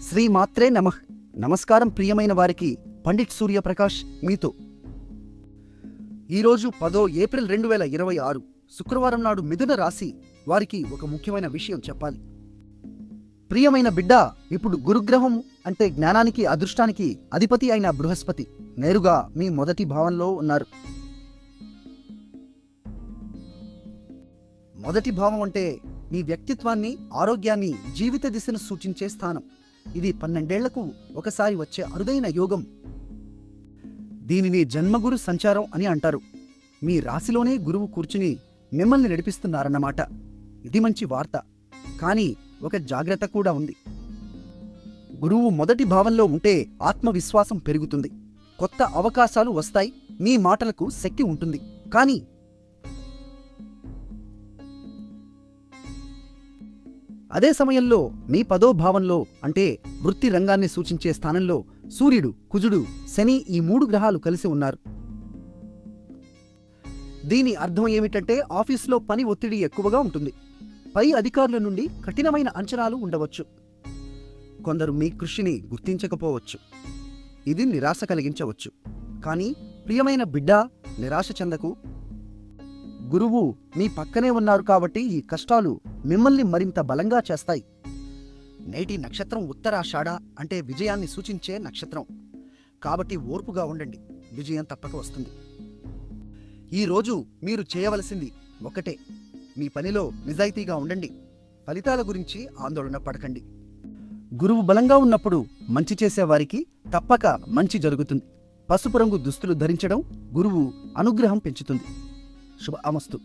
శ్రీమాత్రే నమః. నమస్కారం ప్రియమైన వారికి పండిట్ సూర్యప్రకాష్ మీతో. ఈరోజు 10 ఏప్రిల్ 2026 శుక్రవారం నాడు మిథున రాశి వారికి ఒక ముఖ్యమైన విషయం చెప్పాలి. ప్రియమైన బిడ్డ, ఇప్పుడు గురుగ్రహం అంటే జ్ఞానానికి అదృష్టానికి అధిపతి అయిన బృహస్పతి నేరుగా మీ మొదటి భావంలో ఉన్నారు. మొదటి భావం అంటే మీ వ్యక్తిత్వాన్ని, ఆరోగ్యాన్ని, జీవిత దిశను సూచించే స్థానం. ఇది 12 ఏళ్లకు ఒకసారి వచ్చే అరుదైన యోగం. దీనిని జన్మగురు సంచారం అని అంటారు. మీ రాశిలోనే గురువు కూర్చుని మిమ్మల్ని నడిపిస్తున్నారన్నమాట. ఇది మంచి వార్త. కానీ ఒక జాగ్రత్త కూడా ఉంది. గురువు మొదటి భావంలో ఉంటే ఆత్మవిశ్వాసం పెరుగుతుంది, కొత్త అవకాశాలు వస్తాయి, మీ మాటలకు శక్తి ఉంటుంది. కానీ అదే సమయంలో మీ 10వ భావంలో అంటే వృత్తి రంగాన్ని సూచించే స్థానంలో సూర్యుడు, కుజుడు, శని ఈ 3 గ్రహాలు కలిసి ఉన్నారు. దీని అర్థం ఏమిటంటే ఆఫీసులో పని ఒత్తిడి ఎక్కువగా ఉంటుంది. పై అధికారుల నుండి కఠినమైన అంచనాలు ఉండవచ్చు. కొందరు మీ కృషిని గుర్తించకపోవచ్చు. ఇది నిరాశ కలిగించవచ్చు. కానీ ప్రియమైన బిడ్డ, నిరాశ చెందకు. గురువు మీ పక్కనే ఉన్నారు కాబట్టి ఈ కష్టాలు మిమ్మల్ని మరింత బలంగా చేస్తాయి. నేటి నక్షత్రం ఉత్తరాషాఢ అంటే విజయాన్ని సూచించే నక్షత్రం. కాబట్టి ఓర్పుగా ఉండండి, విజయం తప్పక వస్తుంది. ఈరోజు మీరు చేయవలసింది ఒకటే, మీ పనిలో నిజాయితీగా ఉండండి. ఫలితాల గురించి ఆందోళన పడకండి. గురువు బలంగా ఉన్నప్పుడు మంచి చేసేవారికి తప్పక మంచి జరుగుతుంది. పసుపు రంగు దుస్తులు ధరించడం గురువు అనుగ్రహం పెంచుతుంది. శుభ అమస్తు.